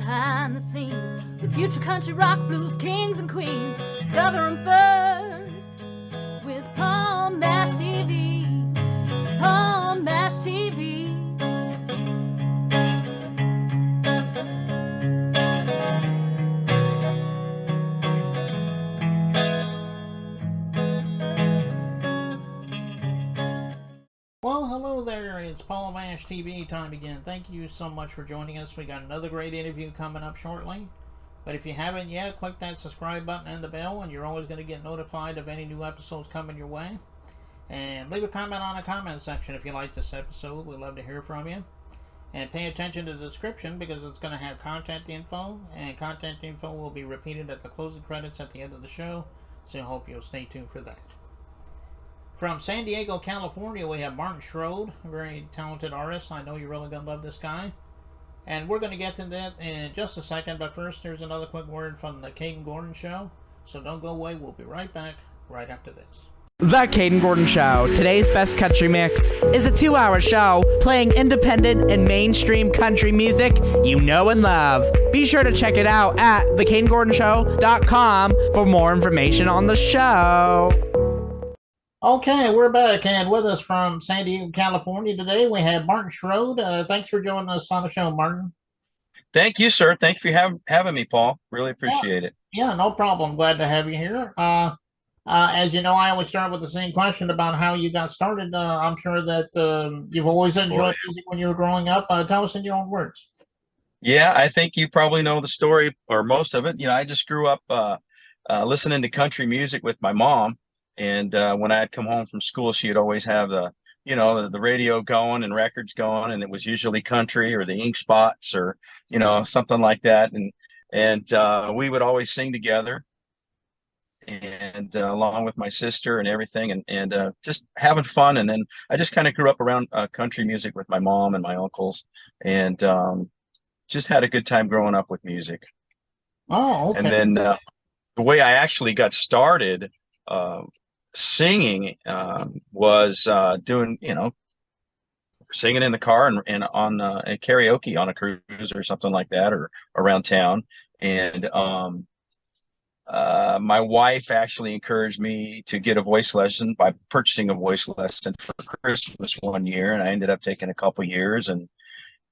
behind the scenes with future country rock blues kings and queens. Discover them first with Palm Bash TV. Palm Bash TV. Well, hello there. It's Paul Mash TV time again. Thank you so much for joining us. We got another great interview coming up shortly. But if you haven't yet, click that subscribe button and the bell, and you're always going to get notified of any new episodes coming your way. And leave a comment on the comment section if you like this episode. We'd love to hear from you. And pay attention to the description because it's going to have content info, and content info will be repeated at the closing credits at the end of the show. So I hope you'll stay tuned for that. From San Diego, California, we have Martin Shrode, a very talented artist. I know you're really going to love this guy. And we're going to get to that in just a second, but first, here's another quick word from the Caden Gordon Show. So don't go away. We'll be right back right after this. The Caden Gordon Show. Today's best country mix is a 2-hour show playing independent and mainstream country music you know and love. Be sure to check it out at thecadengordonshow.com for more information on the show. Okay, we're back, and with us from San Diego, California today, we have Martin Shrode. Thanks for joining us on the show, Martin. Thank you, sir. Thank you for having me, Paul. Really appreciate it. Yeah, no problem. Glad to have you here. As you know, I always start with the same question about how you got started. I'm sure that you've always enjoyed music when you were growing up. Tell us in your own words. Yeah, I think you probably know the story, or most of it. You know, I just grew up listening to country music with my mom. And when I'd come home from school, she'd always have the radio going and records going, and it was usually country or the Ink Spots or, something like that. And we would always sing together, and along with my sister and everything, and just having fun. And then I just kind of grew up around country music with my mom and my uncles, and just had a good time growing up with music. Oh, okay. And then the way I actually got started singing was doing, singing in the car and on a karaoke on a cruise or something like that, or around town. And my wife actually encouraged me to get a voice lesson by purchasing a voice lesson for Christmas one year, and I ended up taking a couple years, and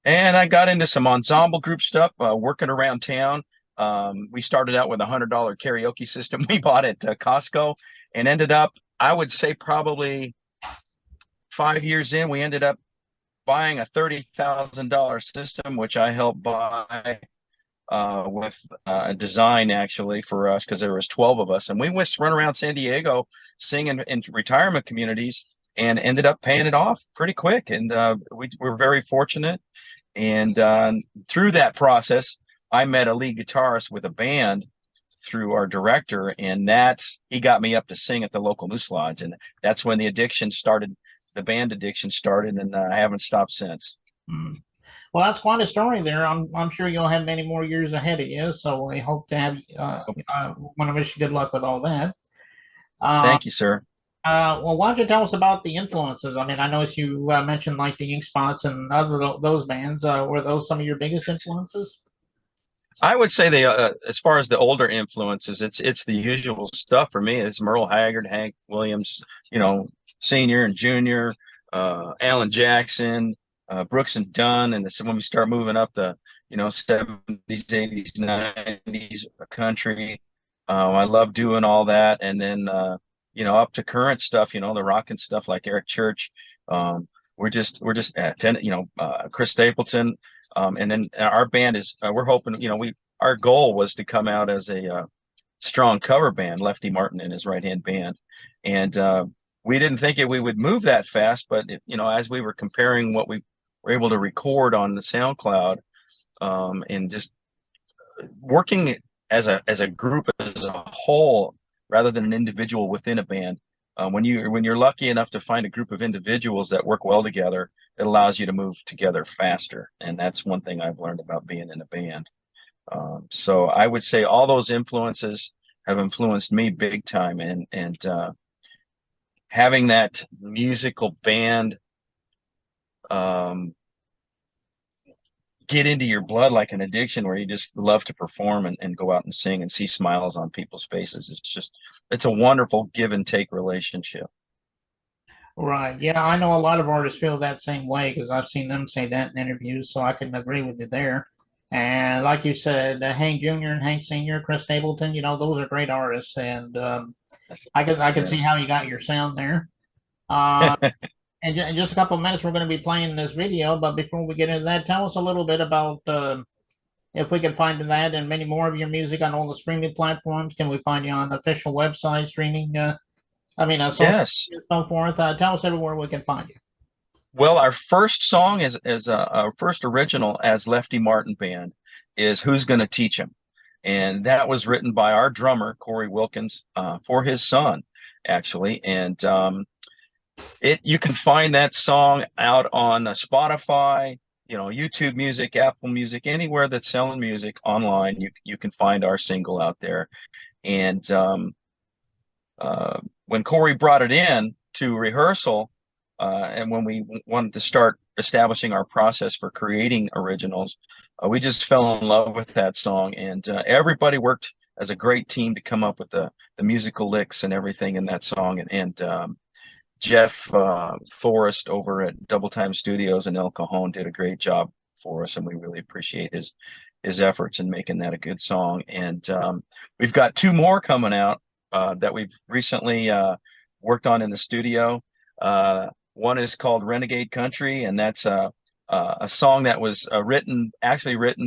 I got into some ensemble group stuff working around town. We started out with $100 karaoke system we bought at Costco, and ended up, I would say probably 5 years in, we ended up buying a $30,000 system, which I helped buy with a design actually for us, because there was 12 of us, and we went run around San Diego singing in retirement communities, and ended up paying it off pretty quick. And we were very fortunate. And through that process, I met a lead guitarist with a band through our director, and he got me up to sing at the local Moose Lodge, and that's when the addiction started. The band addiction started, and I haven't stopped since. Well, that's quite a story there. I'm sure you'll have many more years ahead of you. So we hope to have. Want to wish you good luck with all that. Thank you, sir. Well, why don't you tell us about the influences? I mean, I noticed you mentioned like the Ink Spots and those bands. Were those some of your biggest influences? I would say as far as the older influences, it's the usual stuff for me. It's Merle Haggard, Hank Williams, Senior and Junior, Alan Jackson, Brooks and Dunn, and when we start moving up the 70s, 80s, 90s country, I love doing all that. And then up to current stuff, the rock and stuff like Eric Church. We're just Chris Stapleton. And then our band is, we're hoping, our goal was to come out as a strong cover band, Lefty Martin and his right hand band. And we didn't think we would move that fast, but as we were comparing what we were able to record on the SoundCloud, and just working as a group, as a whole, rather than an individual within a band. When you're lucky enough to find a group of individuals that work well together, it allows you to move together faster. And that's one thing I've learned about being in a band. So I would say all those influences have influenced me big time, and having that musical band get into your blood like an addiction where you just love to perform and go out and sing and see smiles on people's faces. It's a wonderful give and take relationship. Right. Yeah, I know a lot of artists feel that same way because I've seen them say that in interviews, so I can agree with you there. And like you said, Hank Jr. and Hank Sr., Chris Stapleton, those are great artists, and I can see Yes. how you got your sound there. Uh, and in just a couple of minutes, we're going to be playing this video. But before we get into that, tell us a little bit about if we can find that and many more of your music on all the streaming platforms. Can we find you on the official website streaming? Social Yes. media and so forth. Tell us everywhere we can find you. Well, our first song is our first original as Lefty Martin Band is "Who's Gonna Teach Him," and that was written by our drummer Corey Wilkins for his son, actually. And you can find that song out on Spotify, YouTube Music, Apple Music, anywhere that's selling music online. You can find our single out there. And when Corey brought it in to rehearsal, and when we wanted to start establishing our process for creating originals, we just fell in love with that song, and everybody worked as a great team to come up with the musical licks and everything in that song. And Jeff Forrest over at Double Time Studios in El Cajon did a great job for us, and we really appreciate his efforts in making that a good song. And we've got two more coming out that we've recently worked on in the studio. One is called Renegade Country, and that's a song that was written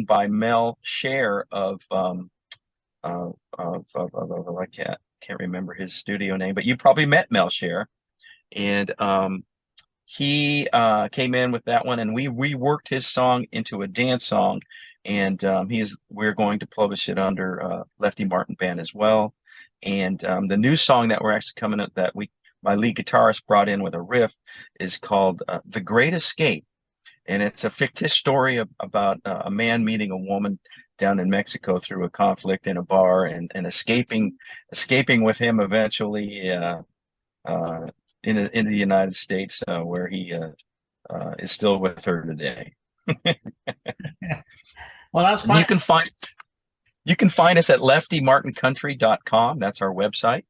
by Mel Scher of I can't remember his studio name, but you probably met Mel Scher. And he came in with that one, and we reworked his song into a dance song, and we're going to publish it under Lefty Martin Band as well. And the new song that we're actually coming up that my lead guitarist brought in with a riff is called "The Great Escape," and it's a fictitious story about a man meeting a woman down in Mexico through a conflict in a bar, and escaping with him eventually into the United States, where he is still with her today. Well, that's fine. You can find us at leftymartincountry.com. That's our website.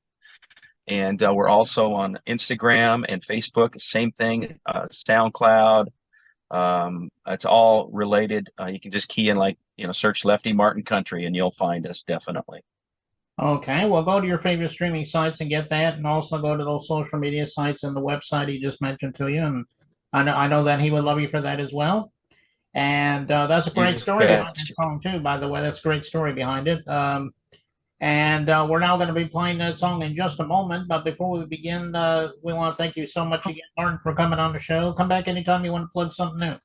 And we're also on Instagram and Facebook, same thing, SoundCloud. It's all related. You can just key in search Lefty Martin Country and you'll find us definitely. Okay, well, go to your favorite streaming sites and get that, and also go to those social media sites and the website he just mentioned to you. And I know that he would love you for that as well. And that's a great story behind that song too, by the way. That's a great story behind it. And we're now going to be playing that song in just a moment. But before we begin, we want to thank you so much again, Martin, for coming on the show. Come back anytime you want to plug something new.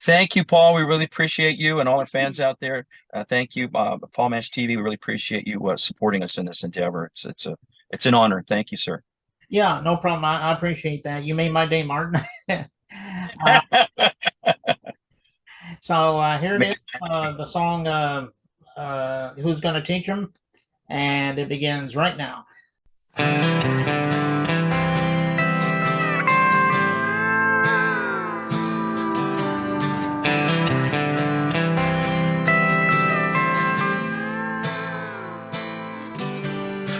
Thank you, Paul. We really appreciate you and all our fans out there. Thank you, Paul Mash TV. We really appreciate you supporting us in this endeavor. It's an honor. Thank you, sir. Yeah, no problem. I appreciate that. You made my day, Martin. So here it is, the song "Who's Gonna Teach Him," and it begins right now.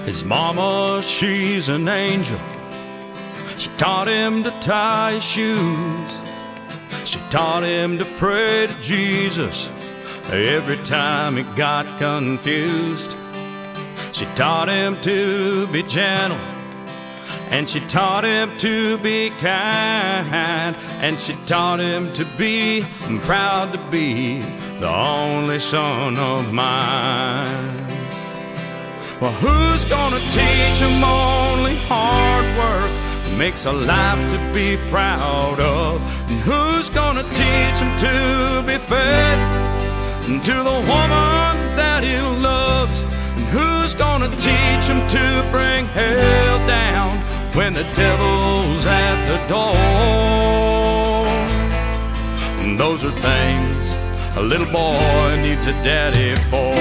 His mama, she's an angel. She taught him to tie his shoes. She taught him to pray to Jesus every time he got confused. She taught him to be gentle, and she taught him to be kind, and she taught him to be proud to be the only son of mine. Well, who's gonna teach him only hard work makes a life to be proud of? And who's gonna teach him to be faithful to the woman that he loves? And who's gonna teach him to bring hell down when the devil's at the door? And those are things a little boy needs a daddy for.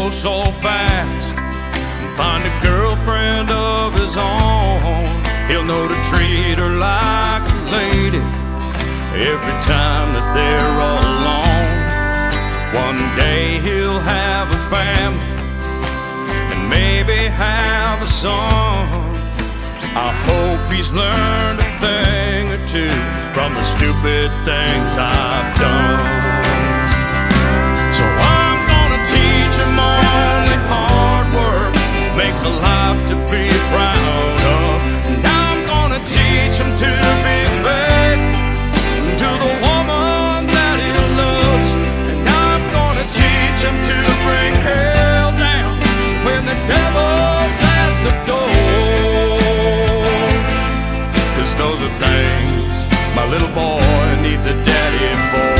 go so fast and find a girlfriend of his own. He'll know to treat her like a lady every time that they're all alone. One day he'll have a family and maybe have a son. I hope he's learned a thing or two from the stupid things I've done. So I'm gonna teach him only hard work makes a life to be proud of. And I'm gonna teach him to be faithful to the woman that he loves. And I'm gonna teach him to bring hell down when the devil's at the door. Those are things my little boy needs a daddy for.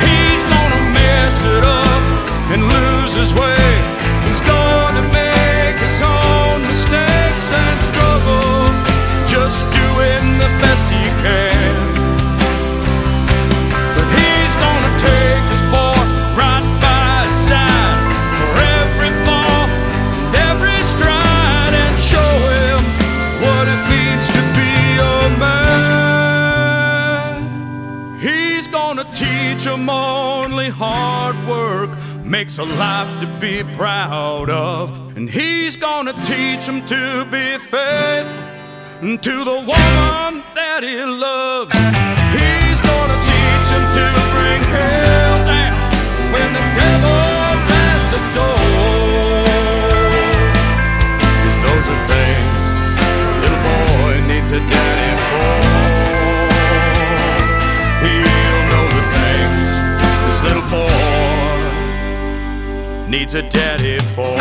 He's gonna mess it up and lose his way. He's gonna make his own mistakes and struggle, just doing the best he can. But he's gonna take his boy right by his side for every fall and every stride, and show him what it means to be a man. He's gonna teach him only hard work makes a life to be proud of. And he's gonna teach him to be faithful to the woman that he loves. He's gonna teach him to bring hell down when the devil's at the door. 'Cause those are things little boy needs a daddy for. He'll know the things this little boy needs a daddy for.